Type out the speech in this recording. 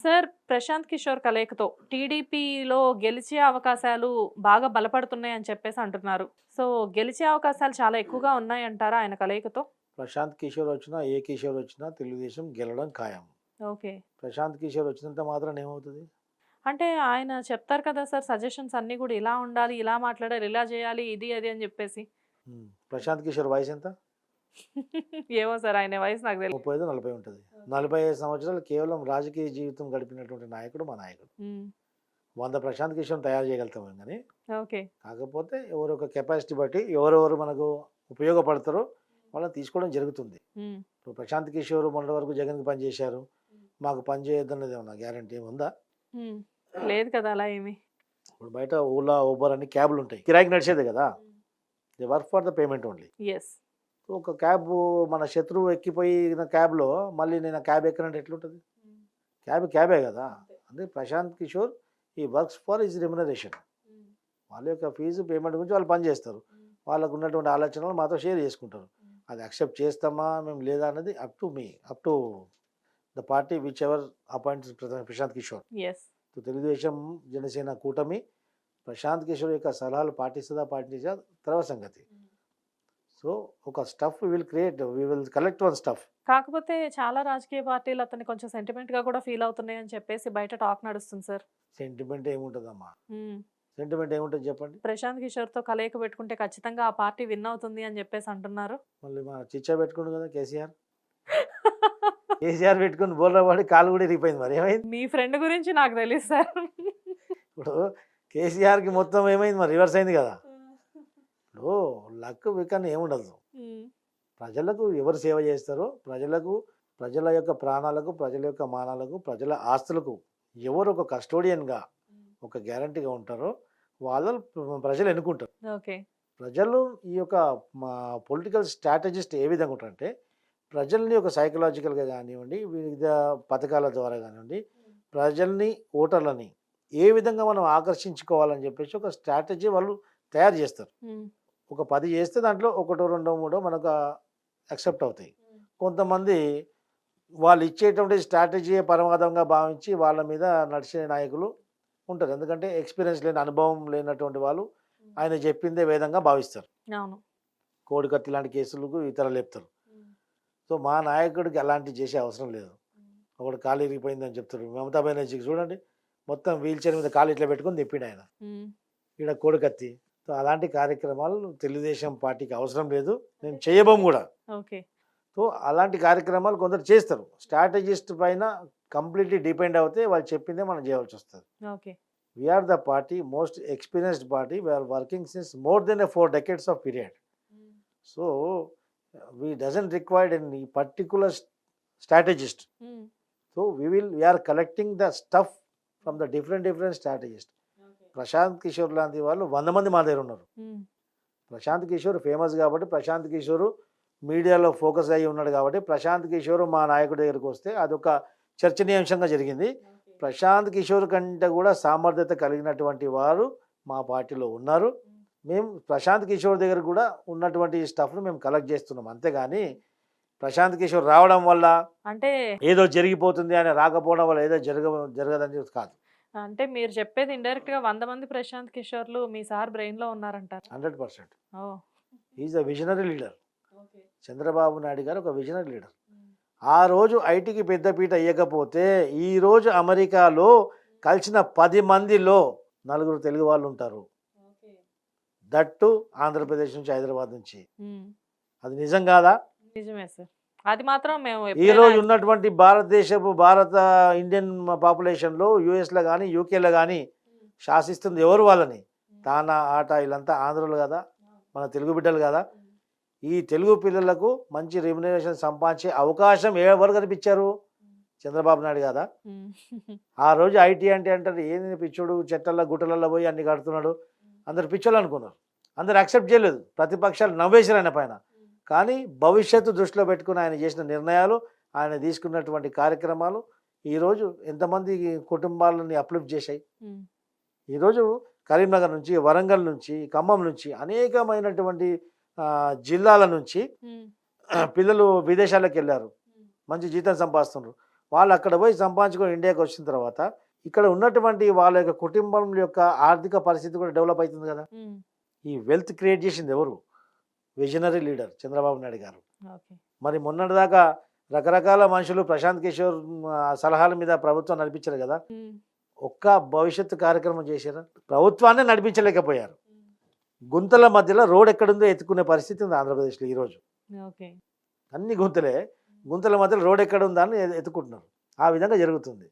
Sir Prashanth Kishore కలయికతో టీడీపీలో గెలిచే అవకాశాలు బాగా బలపడుతున్నాయని చెప్పేసి అంటున్నారు. సో, గెలిచే అవకాశాలు చాలా ఎక్కువగా ఉన్నాయంటారా ఆయన కలయికతో? ప్రశాంత్ కిషోర్ వచ్చినా, ఏ కిషోర్ వచ్చినా తెలుగుదేశం గెలవడం ఖాయం. ఓకే. ప్రశాంత్ కిషోర్ వచ్చినంత మాత్రాన ఏమవుతది? అంటే ఆయన చెప్తారు కదా సార్ సజెషన్స్ అన్నీ గూడా ఇలా ఉండాలి, ఇలా మాట్లాడాలి, ఇలా చేయాలి, ఇది అది అని చెప్పేసి. ప్రశాంత్ కిషోర్ వయసెంత? ఏమో సార్ ఆయన వయసు నాకు తెలీదు. 35, 40 ఉంటది. 45 సంవత్సరాలు కేవలం రాజకీయ జీవితం గడిపినటువంటి నాయకుడు మా నాయకుడు. హ్మ్. 100 ప్రశాంత్ కిషోర్‌ని తయారు చేయగలుగుతాం గానీ, ఓకే. కాకపోతే ఎవరి యొక్క కెపాసిటీ బట్టి ఎవరెవరు మనకు ఉపయోగపడతారో వాళ్ళని తీసుకోవడం జరుగుతుంది. హ్మ్. ఇప్పుడు ప్రశాంత్ కిషోర్ మొన్నటి వరకు జగన్‌కి పనిచేశారు. మాకు పని చేయొద్దన్నది ఏమన్నా గ్యారంటీ ఏముందా? హ్మ్. లేదు కదా అలా ఏమి. ఇప్పుడు బయట ఓలా, ఊబర్ అని క్యాబ్‌లుంటాయి. కిరాయికి నడిచేదే కదా! They work for the payment only. Yes. ఒక క్యాబ్ మన శత్రువు ఎక్కిపోయిన క్యాబ్‌లో మళ్ళీ నేను ఆ క్యాబ్ ఎక్కనంటే ఎట్లుంటది? క్యాబ్ క్యాబే కదా! అంటే ప్రశాంత్ కిషోర్ ఈ వర్క్స్ ఫర్ హిస్ రెమ్యునరేషన్. వాళ్ళ యొక్క ఫీజు పేమెంట్ గురించి వాళ్ళు పని చేస్తారు. వాళ్ళకు ఉన్నటువంటి ఆలోచనలు మాతో షేర్ చేసుకుంటారు. అది యాక్సెప్ట్ చేస్తామా మేము లేదా అన్నది up to me, up to the party whichever appoints Prashant Kishor. Yes. Telugu Desam, Jana Sena కూటమి ప్రశాంత్ కిషోర్ యొక్క సలహాలు పాటిస్తుందా పాటించదా తర్వాత సంగతి. సో ఒక stuff we will collect one stuff. కాకపోతే చాలా రాజకీయ పార్టీలు అతన్ని కొంచెం సెంటిమెంట్‌గా కూడా ఫీల్ అవుతున్నాయని చెప్పేసి బయట టాక్ నడుస్తుంది సార్. సెంటిమెంట్ ఏముంటదమ్మా? హ్మ్. సెంటిమెంట్ ఏముంటది చెప్పండి? ప్రశాంత్ కిషోర్‌తో కలయిక పెట్టుకుంటే ఖచ్చితంగా ఆ పార్టీ విన్ అవుతుంది అని చెప్పేసి అంటున్నారు. మళ్ళీ మా చిచ్చా పెట్టుకుండు కదా కేసీఆర్. కేసీఆర్ పెట్టుకుని బోర్లా పడి కాలు కూడా ఇరిగిపోయింది. మరి ఏమైంది? మీ ఫ్రెండ్ గురించి నాకు తెలీదు సార్. ఇప్పుడు కేసీఆర్‌కి మొత్తం ఏమైంది మరి రివర్స్ అయింది కదా! ఇప్పుడు లక్ వికన్ ఏముండదు. హ్మ్. ప్రజలకు ఎవరు సేవ చేస్తారో ప్రజలకు, ప్రజల యొక్క ప్రాణాలకు, ప్రజల యొక్క మానాలకు, ప్రజల ఆస్తులకు ఎవరు ఒక కస్టోడియన్‌గా, ఒక గ్యారంటీగా ఉంటారో వాళ్ళను ప్రజలు ఎన్నుకుంటారు. ఓకే. ప్రజలు ఈ యొక్క మా పొలిటికల్ స్ట్రాటజిస్ట్ ఏ విధంగా ఉంటారంటే, ప్రజల్ని ఒక సైకలాజికల్‌గా గానివ్వండి, వివిధ పథకాల ద్వారా గానివ్వండి, ప్రజల్ని, ఓటర్లని ఏ విధంగా మనం ఆకర్షించుకోవాలని చెప్పేసి ఒక స్ట్రాటజీ వాళ్ళు తయారు చేస్తారు. హ్మ్. ఒక 10 చేస్తే దాంట్లో ఒకటో, రెండో, మూడో మనకు యాక్సెప్ట్ అవుతాయి. కొంతమంది వాళ్ళు ఇచ్చేటువంటి స్ట్రాటజీయే పరమార్థంగా భావించి వాళ్ళ మీద నడిచే నాయకులు ఉంటారు. ఎందుకంటే ఎక్స్‌పీరియన్స్ లేని, అనుభవం లేనటువంటి వాళ్ళు ఆయన చెప్పిందే వేదంగా భావిస్తారు. అవును. కోడికత్తి లాంటి కేసులకు ఇతరులు లేపుతారు. సో మా నాయకుడికి అలాంటివి చేసే అవసరం లేదు. ఒకడు కాలు ఇరిగిపోయిందని చెప్తారు. మమతా బెనర్జీకి చూడండి, మొత్తం వీల్ చైర్ మీద కాలు ఇట్లా పెట్టుకొని తిప్పిండు ఆయన. హ్మ్. ఈడ కోడికత్తి. సో అలాంటి కార్యక్రమాలు తెలుగుదేశం పార్టీకి అవసరం లేదు. మేము చేయబోము కూడా. ఓకే. సో అలాంటి కార్యక్రమాలు కొందరు చేస్తారు. స్ట్రాటజిస్ట్ పైన కంప్లీట్లీ డిపెండ్ అవుతే వాళ్ళు చెప్పిందే మనం చేయవలసి వస్తుంది. Okay. We are the party, most experienced party. We are working since more than a 4 decades of period. So we doesn't require any particular strategist. హ్మ్. So we are collecting the stuff from the different strategists. Prashant Kishor లాంటి వాళ్ళు 100 మంది మా దగ్గర ఉన్నారు. హ్మ్. Prashanth Kishore famous కాబట్టి, ప్రశాంత్ కిషోర్ మీడియాలో ఫోకస్ అయ్యి ఉన్నాడు కాబట్టి, ప్రశాంత్ కిషోర్ మా నాయకుడి దగ్గరికి వస్తే అదొక చర్చనీయాంశంగా జరిగింది. ప్రశాంత్ కిషోర్ కంటే కూడా సామర్థ్యత కలిగినటువంటి వారు మా పార్టీలో ఉన్నారు. మేము ప్రశాంత్ కిషోర్ దగ్గర కూడా ఉన్నటువంటి స్టఫ్ను మేము కలెక్ట్ చేస్తున్నాం. అంతేగాని ప్రశాంత్ కిషోర్ రావడం వల్ల అంటే ఏదో జరిగిపోతుంది అని, రాకపోవడం వల్ల ఏదో జరగదని చెప్పి కాదు. అంటే మీరు చెప్పేది ఇండైరెక్ట్‌గా 100 మంది ప్రశాంత్ కిషోర్‌లు మీ సార్ బ్రెయిన్‌లో ఉన్నారంటారు. 100%. Oh! Is a visionary leader. Okay. Chandrababu Naidu గారు ఒక విజనరీ లీడర్. ఆ రోజు ఐటీకి పెద్దపీట ఇయ్యకపోతే ఈరోజు అమెరికాలో కలిసిన 10 మందిలో 4 తెలుగు వాళ్ళు ఉంటారు. ఓకే. దట్టు ఆంధ్రప్రదేశ్ నుంచి, హైదరాబాద్ నుంచి. హ్మ్. అది నిజం కాదా? నిజమే సార్. అది మాత్రం మేము ఈ ఎప్పుడైనా రోజు ఉన్నటువంటి ఇండియన్ పాపులేషన్లో యూఎస్లో కానీ, యూకేలో కానీ శాసిస్తుంది ఎవరు వాళ్ళని? తానా ఆట వీళ్ళంతా ఆంధ్రులు కదా, మన తెలుగు బిడ్డలు కదా. ఈ తెలుగు పిల్లలకు మంచి రెమ్యునరేషన్ సంపాదించే అవకాశం ఎవరు కనిపించారు? చంద్రబాబు నాయుడు కదా. హ్మ్. ఆ రోజు ఐటీ అంటే అంటారు ఏంది పిచ్చోడు, చెట్టల్లో గుట్టలలో పోయి అన్ని కడుతున్నాడు, అందరు పిచ్చోళ్ళు అనుకున్నారు. అందరు యాక్సెప్ట్ చేయలేదు. ప్రతిపక్షాలు నవ్వేశారు ఆయన పైన. కానీ భవిష్యత్తు దృష్టిలో పెట్టుకుని ఆయన చేసిన నిర్ణయాలు, ఆయన తీసుకున్నటువంటి కార్యక్రమాలు ఈరోజు ఎంతమంది కుటుంబాలని అప్లిఫ్ట్ చేశాయి. హ్మ్. ఈరోజు కరీంనగర్ నుంచి, వరంగల్ నుంచి, ఖమ్మం నుంచి అనేకమైనటువంటి జిల్లాల నుంచి హ్మ్. పిల్లలు విదేశాలకు వెళ్ళారు, మంచి జీతం సంపాదిస్తున్నారు. వాళ్ళు అక్కడ పోయి సంపాదించుకొని ఇండియాకి వచ్చిన తర్వాత ఇక్కడ ఉన్నటువంటి వాళ్ళ యొక్క కుటుంబం యొక్క ఆర్థిక పరిస్థితి కూడా డెవలప్ అవుతుంది కదా. ఈ వెల్త్ క్రియేట్ చేసింది ఎవరు? విజనరీ లీడర్ చంద్రబాబు నాయుడు గారు. ఓకే. మరి మొన్నటిదాకా రకరకాల మనుషులు ప్రశాంత్ కిషోర్ సలహాల మీద ప్రభుత్వం నడిపించారు కదా. ఒక్క భవిష్యత్తు కార్యక్రమం చేశారా? ప్రభుత్వాన్ని నడిపించలేకపోయారు. గుంతల మధ్యలో రోడ్ ఎక్కడుందో ఎత్తుకునే పరిస్థితి ఉంది ఆంధ్రప్రదేశ్లో ఈరోజు. ఓకే. అన్ని గుంతలే, గుంతల మధ్యలో రోడ్ ఎక్కడ ఉందా అని ఎత్తుకుంటున్నారు. ఆ విధంగా జరుగుతుంది.